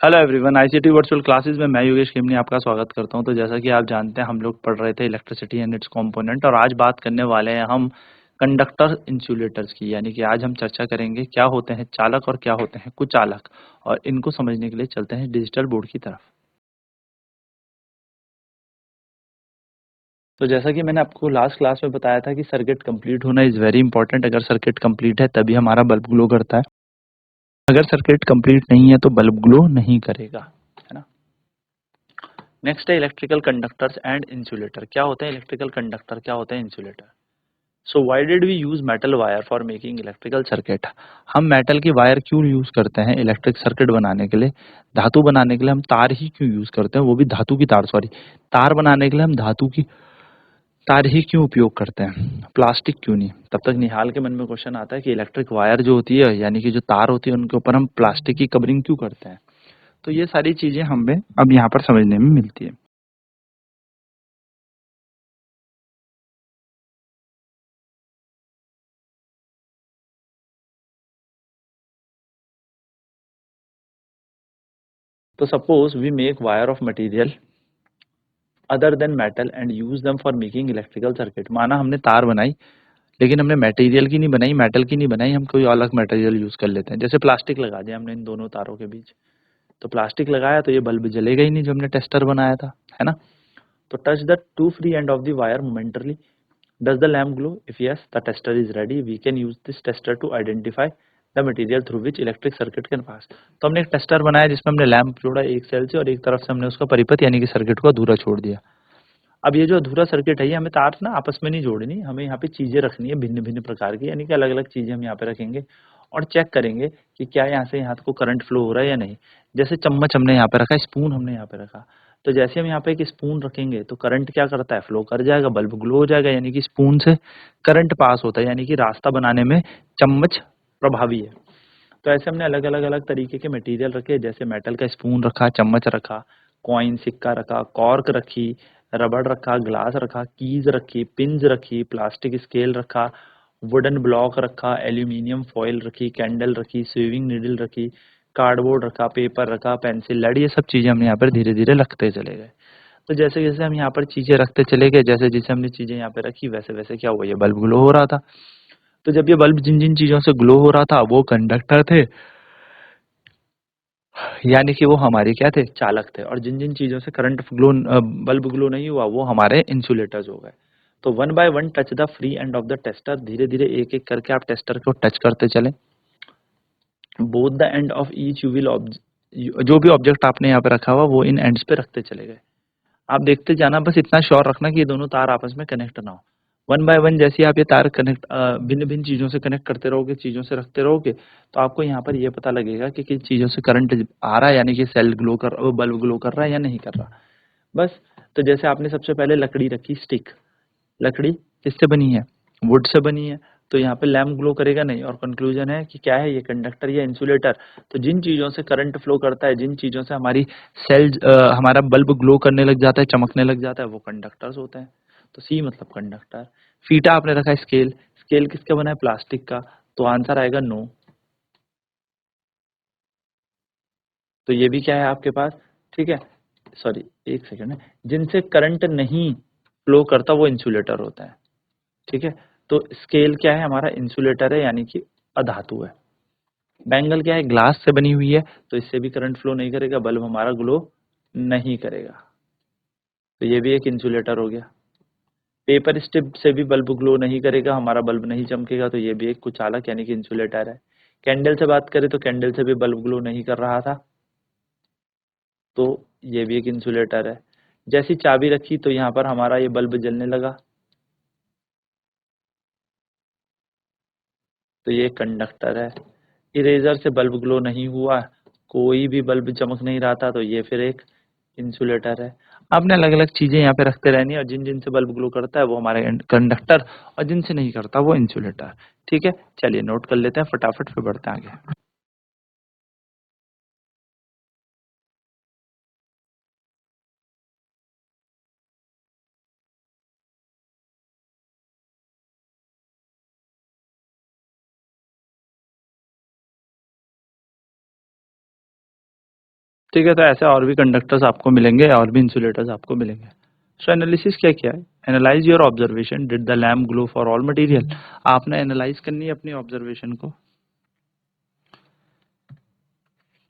Hello everyone, ICT virtual classes में मैं योगेश खेमनी आपका स्वागत करता हूं। तो जैसा कि आप जानते हैं, हम लोग पढ़ रहे थे इलेक्ट्रिसिटी एंड इट्स कंपोनेंट, और आज बात करने वाले हैं हम कंडक्टर इंसुलेटर्स की। यानी कि आज हम चर्चा करेंगे क्या होते हैं चालक और क्या होते हैं कुचालक, और इनको समझने के लिए चलते हैं डिजिटल बोर्ड की तरफ। तो जैसा कि मैंने आपको लास्ट क्लास में बताया था कि सर्किट कंप्लीट होना इज़ वेरी इंपॉर्टेंट। अगर सर्किट कंप्लीट है तभी हमारा बल्ब ग्लो करता है। अगर सर्किट कंप्लीट नहीं है तो बल्ब ग्लो नहीं करेगा, है ना। नेक्स्ट है इलेक्ट्रिकल कंडक्टर्स एंड इंसुलेटर। क्या होते हैं इलेक्ट्रिकल कंडक्टर, क्या होते हैं insulator. So why did we use metal wire for making electrical circuit. हम मेटल की वायर क्यों यूज करते हैं इलेक्ट्रिक सर्किट बनाने के लिए। धातु बनाने के लिए हम तार ही क्यों यूज करते हैं, वो भी धातु की तार, सॉरी, तार बनाने के लिए हम धातु की तार ही क्यों उपयोग करते हैं, प्लास्टिक क्यों नहीं। तब तक निहाल के मन में क्वेश्चन आता है कि इलेक्ट्रिक वायर जो होती है, यानी कि जो तार होती है, उनके ऊपर हम प्लास्टिक की कवरिंग क्यों करते हैं। तो ये सारी चीजें हमें अब यहाँ पर समझने में मिलती है। तो suppose we make wire of material other than metal and use them for making electrical circuit. माना हमने तार बनाई, लेकिन हमने मटेरियल की नहीं बनाई, मेटल की नहीं बनाई, हम कोई अलग मटेरियल यूज कर लेते हैं। जैसे प्लास्टिक लगा दिया हमने इन दोनों तारों के बीच, तो प्लास्टिक लगाया तो ये बल्ब जलेगा ही नहीं जो हमने टेस्टर बनाया था, है ना। तो touch the two free end of the wire momentarily, does the lamp glow, if yes the tester is ready, we can use this tester to identify the material through which electric circuit can pass. तो हमने एक tester बनाया जिसमें हमने lamp जोड़ा एक cell से, और एक तरफ से हमने उसका परिपथ यानी कि सर्किट को अधूरा छोड़ दिया। अब ये जो अधूरा सर्किट है, ये हमें तार ना आपस में नहीं जोड़नी, हमें यहाँ पे चीजें रखनी है भिन्न भिन्न प्रकार की, यानी कि अलग अलग चीजें हम यहाँ पे रखेंगे और चेक करेंगे कि क्या यहाँ से यहाँ को करंट फ्लो हो रहा है या नहीं। जैसे चम्मच हमने यहाँ पे रखा, स्पून हमने यहाँ पे रखा, तो जैसे हम यहाँ पे एक स्पून रखेंगे तो करंट क्या करता है, फ्लो कर जाएगा, बल्ब ग्लो हो जाएगा, यानी कि स्पून से करंट पास होता है, यानी कि रास्ता बनाने में चम्मच प्रभावी है। तो ऐसे हमने अलग अलग अलग तरीके के मटेरियल रखे, जैसे मेटल का स्पून रखा, चम्मच रखा, कॉइन सिक्का रखा, कॉर्क रखी, रबड़ रखा, ग्लास रखा, कीज रखी, पिंस रखी, प्लास्टिक स्केल रखा, वुडन ब्लॉक रखा, एल्यूमिनियम फॉइल रखी, कैंडल रखी, स्विविंग नीडल रखी, कार्डबोर्ड रखा, पेपर रखा, पेंसिल लेड, ये सब चीजें हमने यहाँ पर धीरे धीरे रखते चले गए। तो जैसे जैसे हम यहाँ पर चीजें रखते चले गए, जैसे जैसे हमने चीजें यहाँ पे रखी, वैसे वैसे क्या हुआ, ये बल्ब ग्लो हो रहा था। तो जब ये बल्ब जिन जिन चीजों से ग्लो हो रहा था वो कंडक्टर थे, यानी कि वो हमारे क्या थे, चालक थे। और जिन जिन चीजों से करंट ग्लो, बल्ब ग्लो नहीं हुआ, वो हमारे इंसुलेटर्स हो गए। तो one by one touch the free end of the tester, धीरे धीरे एक एक करके आप टेस्टर को टच करते चले। Both the end of each you will, जो भी ऑब्जेक्ट आपने यहाँ पे रखा हुआ वो इन एंड्स पे रखते चले गए। आप देखते जाना, बस इतना श्योर रखना कि ये दोनों तार आपस में कनेक्ट ना हो। वन बाय वन जैसे आप ये तार कनेक्ट, भिन्न भिन्न चीजों से कनेक्ट करते रहोगे, चीजों से रखते रहोगे, तो आपको यहाँ पर ये पता लगेगा कि किन चीजों से करंट आ रहा है, यानी कि सेल ग्लो कर, बल्ब ग्लो कर रहा है या नहीं कर रहा। बस। तो जैसे आपने सबसे पहले लकड़ी रखी, स्टिक, लकड़ी किससे बनी है, वुड से बनी है, तो यहाँ पे लैम्प ग्लो करेगा नहीं। और कंक्लूजन है कि क्या है, ये कंडक्टर या इंसुलेटर। तो जिन चीजों से करंट फ्लो करता है, जिन चीजों से हमारी सेल, हमारा बल्ब ग्लो करने लग जाता है, चमकने लग जाता है, वो कंडक्टर्स होते हैं। तो सी मतलब कंडक्टर। फीटा आपने रखा है, स्केल, स्केल किसका बना है, प्लास्टिक का, तो आंसर आएगा नो। तो ये भी क्या है आपके पास, ठीक है, सॉरी, एक सेकेंड है, जिनसे करंट नहीं फ्लो करता वो इंसुलेटर होता है, ठीक है। तो स्केल क्या है, हमारा इंसुलेटर है, यानी कि अधातु है। बैंगल क्या है, ग्लास से बनी हुई है, तो इससे भी करंट फ्लो नहीं करेगा, बल्ब हमारा ग्लो नहीं करेगा, तो ये भी एक इंसुलेटर हो गया। पेपर स्ट्रिप से भी बल्ब ग्लो नहीं करेगा, हमारा बल्ब नहीं चमकेगा, तो ये भी एक कुचालक यानी कि इंसुलेटर है। कैंडल से बात करें तो कैंडल से भी बल्ब ग्लो नहीं कर रहा था, तो ये भी एक इंसुलेटर है। जैसी चाबी रखी तो यहाँ पर हमारा ये बल्ब जलने लगा, तो ये कंडक्टर है। इरेजर से बल्ब ग्लो नहीं हुआ, कोई भी बल्ब चमक नहीं रहा था, तो ये फिर एक इंसुलेटर है। आपने अलग अलग चीजें यहाँ पे रखते रहनी है, और जिन जिन से बल्ब ग्लो करता है वो हमारे कंडक्टर, और जिनसे नहीं करता वो इंसुलेटर। ठीक है, चलिए नोट कर लेते हैं फटाफट, फिर बढ़ते हैं आगे। ठीक है, तो ऐसे और भी कंडक्टर्स आपको मिलेंगे और भी इंसुलेटर्स आपको मिलेंगे। सो एनालिसिस क्या किया है? Analyse your observation, did the lamp glow for all material. आपने एनालाइज करनी है अपनी ऑब्जर्वेशन को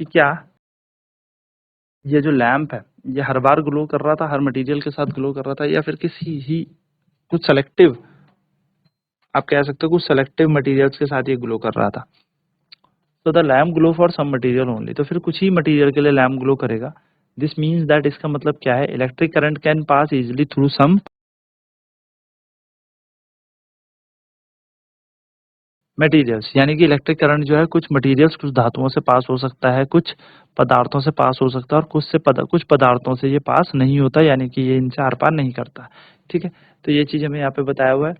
कि क्या ये जो लैंप है ये हर बार ग्लो कर रहा था, हर मटेरियल के साथ ग्लो कर रहा था, या फिर किसी ही कुछ सेलेक्टिव, आप कह सकते हो कुछ सेलेक्टिव मटेरियल्स के साथ ये ग्लो कर रहा था। तो the lamp glow for some material only, तो फिर कुछ ही मटेरियल के लिए लैम्प ग्लो करेगा। दिस मीन्स दैट, इसका मतलब क्या है? Electric current can pass easily through some materials, यानी कि इलेक्ट्रिक करंट जो है कुछ मटेरियल्स, कुछ धातुओं से पास हो सकता है, कुछ पदार्थों से पास हो सकता है, और कुछ पदार्थों से ये पास नहीं होता, यानी कि ये इनसे आर पार नहीं करता। ठीक है, तो ये चीज हमें यहाँ पे बताया हुआ है।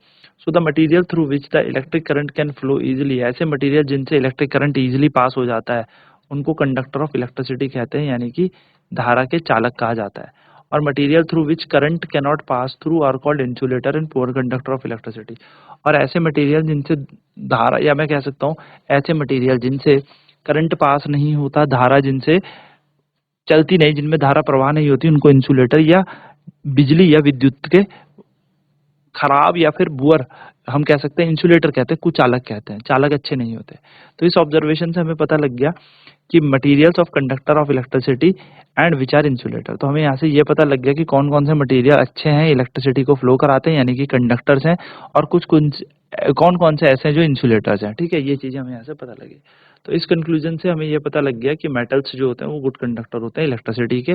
So the material through which the electric current can flow easily, ऐसे मटेरियल जिनसे इलेक्ट्रिक करंट इजिली पास हो जाता है उनको कंडक्टर ऑफ इलेक्ट्रिसिटी कहते हैं, यानी कि धारा के चालक कहा जाता है। और material through which current cannot pass through are called insulator and poor conductor of electricity. और ऐसे मटेरियल जिनसे धारा, या मैं कह सकता हूँ ऐसे मटेरियल जिनसे करंट पास नहीं होता, धारा जिनसे चलती नहीं, जिनमें धारा प्रवाह नहीं होती, उनको इंसुलेटर या बिजली या विद्युत के खराब या फिर बुअर हम कह सकते हैं, इंसुलेटर कहते हैं, कुछ चालक कहते हैं, चालक अच्छे नहीं होते। तो इस ऑब्जर्वेशन से हमें पता लग गया कि materials of conductor of electricity and which are insulator. तो हमें यहाँ से ये पता लग गया कि कौन कौन से मटेरियल अच्छे हैं, इलेक्ट्रिसिटी को फ्लो कराते हैं, यानी कि कंडक्टर्स हैं, और कुछ कुछ कौन कौन से ऐसे हैं जो इंसुलेटर्स हैं। ठीक है, ये चीजें हमें यहाँ से पता लगी। तो इस कंक्लूजन से हमें ये पता लग गया कि मेटल्स जो होते हैं वो गुड कंडक्टर होते हैं इलेक्ट्रिसिटी के,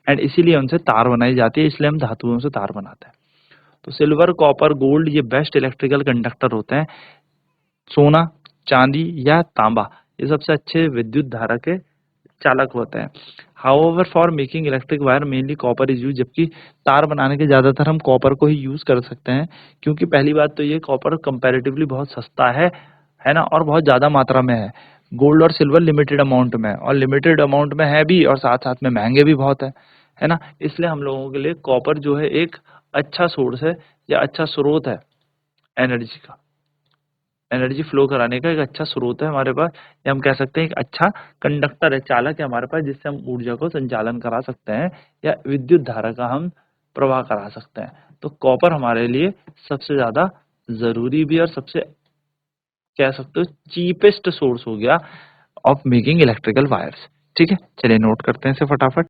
एंड इसीलिए उनसे तार बनाई जाती है, इसलिए हम धातुओं से तार बनाते हैं। तो सिल्वर, कॉपर, गोल्ड ये बेस्ट इलेक्ट्रिकल कंडक्टर होते हैं। सोना, चांदी या तांबा ये सबसे अच्छे विद्युत धारा के चालक होते हैं। However for making electric wire mainly copper is use, जबकि तार बनाने के ज्यादातर हम कॉपर को ही यूज कर सकते हैं, क्योंकि पहली बात तो ये कॉपर कंपैरेटिवली बहुत सस्ता है ना, और बहुत ज्यादा मात्रा में है। गोल्ड और सिल्वर लिमिटेड अमाउंट में है, और लिमिटेड अमाउंट में है भी, और साथ साथ में महंगे भी बहुत है ना। इसलिए हम लोगों के लिए कॉपर जो है एक अच्छा सोर्स है, या अच्छा स्रोत है एनर्जी का, एनर्जी फ्लो कराने का एक अच्छा स्रोत है हमारे पास, या हम कह सकते हैं एक अच्छा कंडक्टर है, चालक है हमारे पास, जिससे हम ऊर्जा को संचालन करा सकते हैं, या विद्युत धारा का हम प्रवाह करा सकते हैं। तो कॉपर हमारे लिए सबसे ज्यादा जरूरी भी, और सबसे कह सकते हो चीपेस्ट सोर्स हो गया ऑफ मेकिंग इलेक्ट्रिकल वायर्स। ठीक है, चलिए नोट करते हैं इसे फटाफट।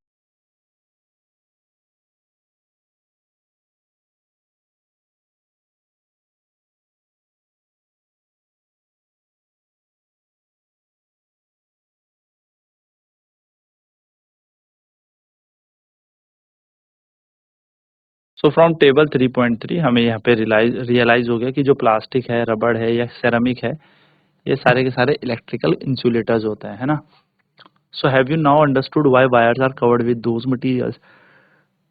सो फ्रॉम टेबल 3.3 हमें यहाँ पे रियलाइज हो गया कि जो प्लास्टिक है, रबड़ है, या सेरामिक है, ये सारे के सारे इलेक्ट्रिकल इंसुलेटर्स होते हैं, है ना। So have you now understood why wires are covered with those materials.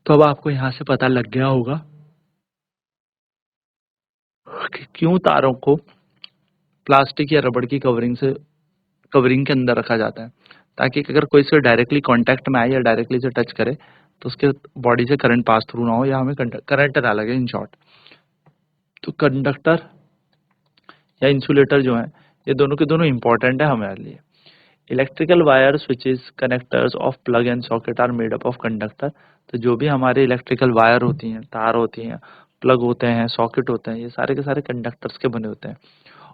तो अब आपको यहाँ से पता लग गया होगा कि क्यों तारों को प्लास्टिक या रबड़ की कवरिंग के अंदर रखा जाता है, ताकि अगर कोई इससे डायरेक्टली कांटेक्ट में आए या डायरेक्टली से टच करे तो उसके बॉडी से करंट पास थ्रू ना हो, या हमें करंट ना लगे, इन शॉर्ट। तो कंडक्टर या इंसुलेटर जो है ये दोनों के दोनों इंपॉर्टेंट है हमारे लिए। Electrical wire, switches, connectors of plug and socket are made up of conductor. तो जो भी हमारे इलेक्ट्रिकल वायर होती हैं, तार होती हैं, प्लग होते हैं, सॉकेट होते हैं, ये सारे के सारे कंडक्टर्स के बने होते हैं।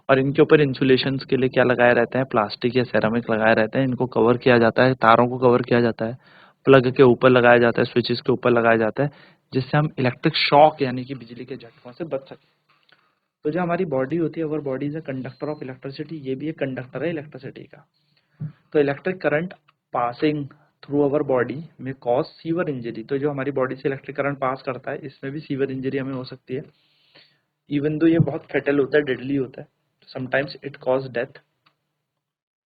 और इनके ऊपर इंसुलेशन के लिए क्या लगाए रहते हैं? प्लास्टिक या सेरामिक लगाए रहते हैं। इनको कवर किया जाता है, तारों को कवर किया जाता है, प्लग के ऊपर लगाया जाता है, स्विचेस के ऊपर लगाया जाता है, जिससे हम इलेक्ट्रिक शॉक यानी कि बिजली के झटकों से बच सकें। तो जो हमारी बॉडी होती है, our body is a conductor of electricity, ये भी एक कंडक्टर है इलेक्ट्रिसिटी का। तो electric current passing through our body में कॉज सीवर इंजरी। तो जो हमारी बॉडी से इलेक्ट्रिक करंट पास करता है, इसमें भी सीवर इंजरी हमें हो सकती है, इवन दो ये बहुत फेटल होता है, डेडली होता है, sometimes it cause death.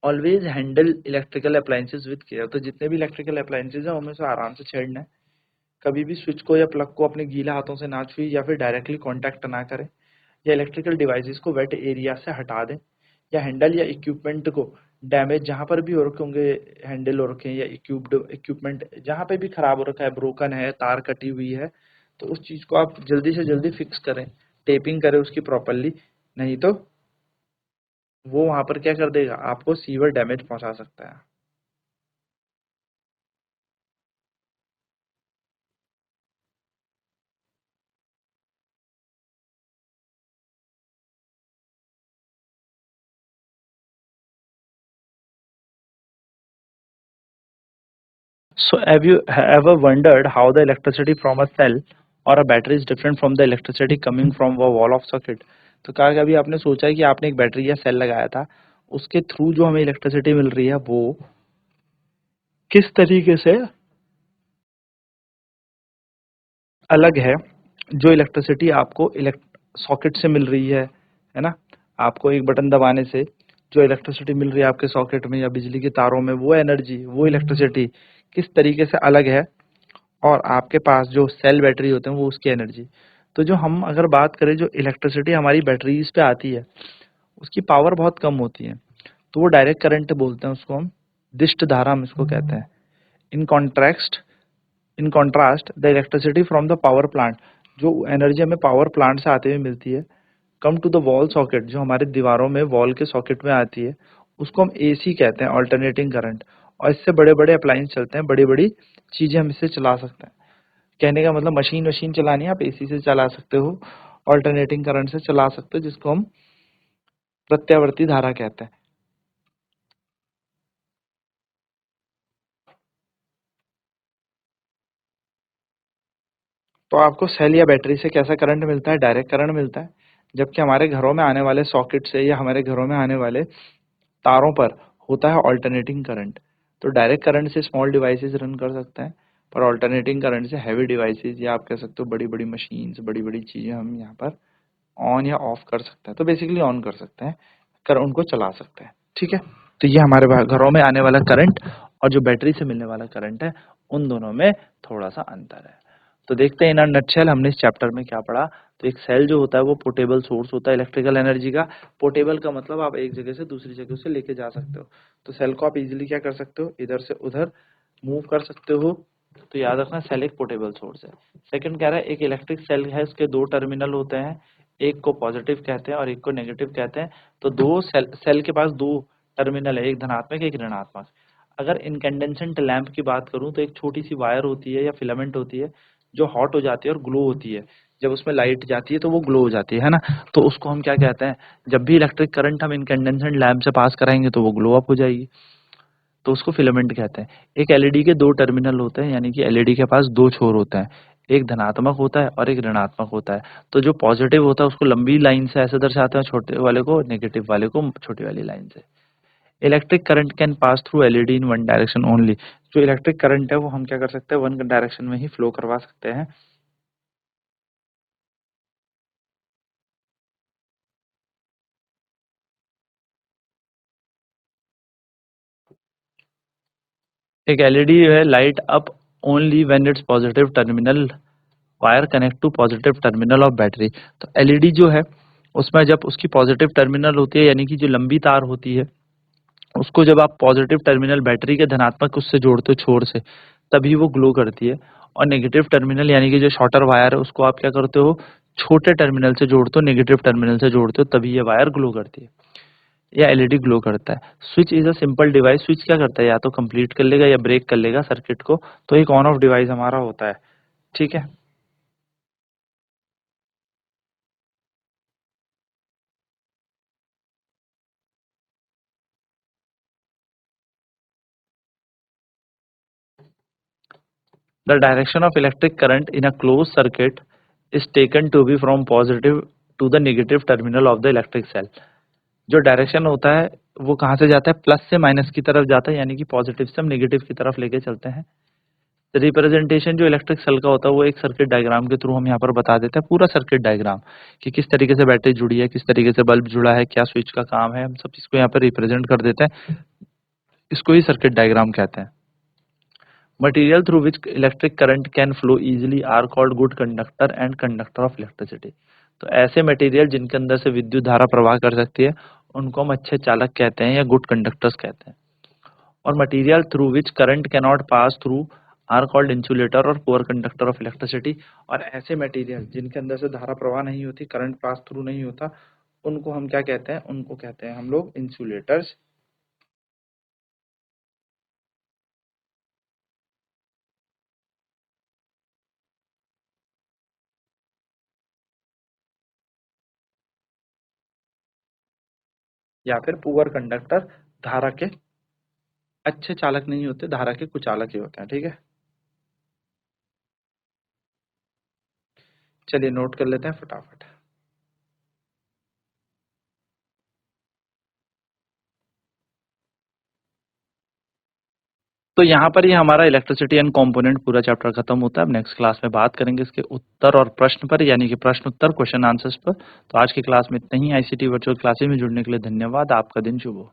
Always handle electrical appliances with care. तो जितने भी इलेक्ट्रिकल अप्लायंसेज हैं उनमें से आराम से छेड़ना है, कभी भी स्विच को या प्लग को अपने गीला हाथों से ना छुए, या फिर डायरेक्टली कांटेक्ट ना करें, या इलेक्ट्रिकल डिवाइसेस को वेट एरिया से हटा दें, या हैंडल या इक्विपमेंट को डैमेज जहां पर भी हो रखे होंगे, हैंडल हो रखे हैं या इक्विप्ड इक्विपमेंट जहां पे भी खराब हो रखा है, ब्रोकन है, तार कटी हुई है, तो उस चीज को आप जल्दी से जल्दी फिक्स करें, टेपिंग करें उसकी प्रॉपरली। नहीं तो वो वहां पर क्या कर देगा, आपको सीवियर डैमेज पहुंचा सकता है। So have you ever wondered how the electricity from a cell or a battery is different from the electricity coming from a wall of socket? तो क्या कभी आपने सोचा है कि आपने एक बैटरी या सेल लगाया था, उसके थ्रू जो हमें इलेक्ट्रिसिटी मिल रही है वो किस तरीके से अलग है जो इलेक्ट्रिसिटी आपको सॉकेट से मिल रही है ना? आपको एक बटन दबाने से जो इलेक्ट्रिसिटी मिल रही है आपके सॉकेट में या बिजली के तारों में, वो एनर्जी, वो इलेक्ट्रिसिटी किस तरीके से अलग है और आपके पास जो सेल बैटरी होते हैं वो उसकी एनर्जी। तो जो हम अगर बात करें जो इलेक्ट्रिसिटी हमारी बैटरीज पे आती है उसकी पावर बहुत कम होती है, तो वो डायरेक्ट करंट बोलते हैं उसको, हम दिष्ट धारा हम इसको कहते हैं। In contrast in contrast the electricity from the power plant, जो एनर्जी हमें पावर प्लांट से आते हुए मिलती है, come to the wall socket, जो हमारे दीवारों में वॉल के सॉकेट में आती है, उसको हम एसी कहते हैं, अल्टरनेटिंग करंट। और इससे बड़े बड़े अप्लायंस चलते हैं, बड़ी बड़ी चीजें हम इससे चला सकते हैं। कहने का मतलब मशीन वशीन चलानी है आप एसी से चला सकते हो, अल्टरनेटिंग करंट से चला सकते हो, जिसको हम प्रत्यावर्ती धारा कहते हैं। तो आपको सेल या बैटरी से कैसा करंट मिलता है? डायरेक्ट करंट मिलता है। जबकि हमारे घरों में आने वाले सॉकेट से या हमारे घरों में आने वाले तारों पर होता है अल्टरनेटिंग करंट। तो डायरेक्ट करंट से स्मॉल डिवाइसेस रन कर सकते हैं, पर अल्टरनेटिंग करंट से हैवी डिवाइसेस या आप कह सकते हो बड़ी बड़ी मशीन्स, बड़ी बड़ी चीजें हम यहाँ पर ऑन या ऑफ कर सकते हैं। तो बेसिकली ऑन कर सकते हैं, कर उनको चला सकते हैं। ठीक है, तो ये हमारे घरों में आने वाला करंट और जो बैटरी से मिलने वाला करंट है, उन दोनों में थोड़ा सा अंतर है। तो देखते हैं इन अ नटशेल हमने इस चैप्टर में क्या पढ़ा। तो एक सेल जो होता है वो पोर्टेबल सोर्स होता है इलेक्ट्रिकल एनर्जी का। पोर्टेबल का मतलब आप एक जगह से दूसरी जगह उसे लेके जा सकते हो। तो सेल को आप इजीली क्या कर सकते हो, इधर से उधर मूव कर सकते हो। तो याद रखना सेल एक पोर्टेबल सोर्स है। सेकंड कह रहा है एक इलेक्ट्रिक सेल है, उसके दो टर्मिनल होते हैं, एक को पॉजिटिव कहते हैं और एक को नेगेटिव कहते हैं। तो दो सेल के पास दो टर्मिनल है, एक धनात्मक एक ऋणात्मक। अगर इनकैंडेसेंट लैंप की बात करूं तो एक छोटी सी वायर होती है या फिलामेंट होती है जो हॉट हो जाती है और ग्लो होती है। जब उसमें लाइट जाती है तो वो ग्लो हो जाती है ना? तो उसको हम क्या कहते हैं? जब भी इलेक्ट्रिक करंट हम इनकैंडेसेंट लैंप से पास कराएंगे तो वो ग्लो अप हो जाएगी, तो उसको फिलामेंट कहते हैं। एक एलईडी के दो टर्मिनल होते हैं, यानी कि एलईडी के पास दो छोर होते हैं, एक धनात्मक होता है और एक ऋणात्मक होता है। तो जो पॉजिटिव होता है उसको लंबी लाइन से ऐसे दर्शाते हैं, छोटे वाले को, नेगेटिव वाले को छोटी वाली लाइन से। Electric current can pass through LED in one direction only. जो इलेक्ट्रिक करंट है वो हम क्या कर सकते हैं, वन डायरेक्शन में ही फ्लो करवा सकते हैं। एक एलईडी है light up only when its positive terminal wire connect to positive terminal of battery. तो एलईडी जो है उसमें जब उसकी पॉजिटिव टर्मिनल होती है, यानी कि जो लंबी तार होती है, उसको जब आप पॉजिटिव टर्मिनल बैटरी के धनात्मक उससे जोड़ते हो छोर से, तभी वो ग्लो करती है। और नेगेटिव टर्मिनल यानी कि जो शॉर्टर वायर है उसको आप क्या करते हो, छोटे टर्मिनल से जोड़ते हो, नेगेटिव टर्मिनल से जोड़ते हो, तभी ये वायर ग्लो करती है या एलईडी ग्लो करता है। Switch is a simple device. Switch क्या करता है, या तो कंप्लीट कर लेगा या ब्रेक कर लेगा सर्किट को। तो एक ऑन ऑफ डिवाइस हमारा होता है। ठीक है, the direction of electric current in a closed circuit is taken to be from positive to the negative terminal of the electric cell। जो डायरेक्शन होता है वो कहाँ से जाता है, प्लस से माइनस की तरफ जाता है, यानी कि पॉजिटिव से हम नेगेटिव की तरफ लेके चलते हैं। रिप्रेजेंटेशन जो इलेक्ट्रिक सेल का होता है वो एक सर्किट डायग्राम के थ्रू हम यहाँ पर बता देते हैं, पूरा सर्किट डायग्राम, कि किस तरीके से बैटरी जुड़ी है, किस तरीके से बल्ब जुड़ा है, क्या स्विच का काम है, हम सब इसको यहाँ पर रिप्रेजेंट कर देते हैं। इसको ही सर्किट डायग्राम कहते हैं। Material through which electric current can flow easily are called good conductor and conductor of electricity। तो ऐसे मटेरियल जिनके अंदर से विद्युत धारा प्रवाह कर सकती है उनको हम अच्छे चालक कहते हैं या गुड कंडक्टर्स कहते हैं। और material through which current cannot pass through are called insulator और पुअर कंडक्टर ऑफ इलेक्ट्रिसिटी। और ऐसे मटेरियल जिनके अंदर से धारा प्रवाह नहीं होती, करंट पास थ्रू नहीं होता, उनको हम क्या कहते हैं, उनको कहते हैं हम लोग इंसुलेटर्स या फिर पुअर कंडक्टर धारा के अच्छे चालक नहीं होते, धारा के कुचालक ही होते हैं। ठीक है, चलिए नोट कर लेते हैं फटाफट। तो यहाँ पर ही हमारा इलेक्ट्रिसिटी एंड कंपोनेंट पूरा चैप्टर खत्म होता है। अब नेक्स्ट क्लास में बात करेंगे इसके उत्तर और प्रश्न पर, यानी कि प्रश्न उत्तर, क्वेश्चन आंसर्स पर। तो आज की क्लास में इतना ही। आईसीटी वर्चुअल क्लासेस में जुड़ने के लिए धन्यवाद। आपका दिन शुभ हो।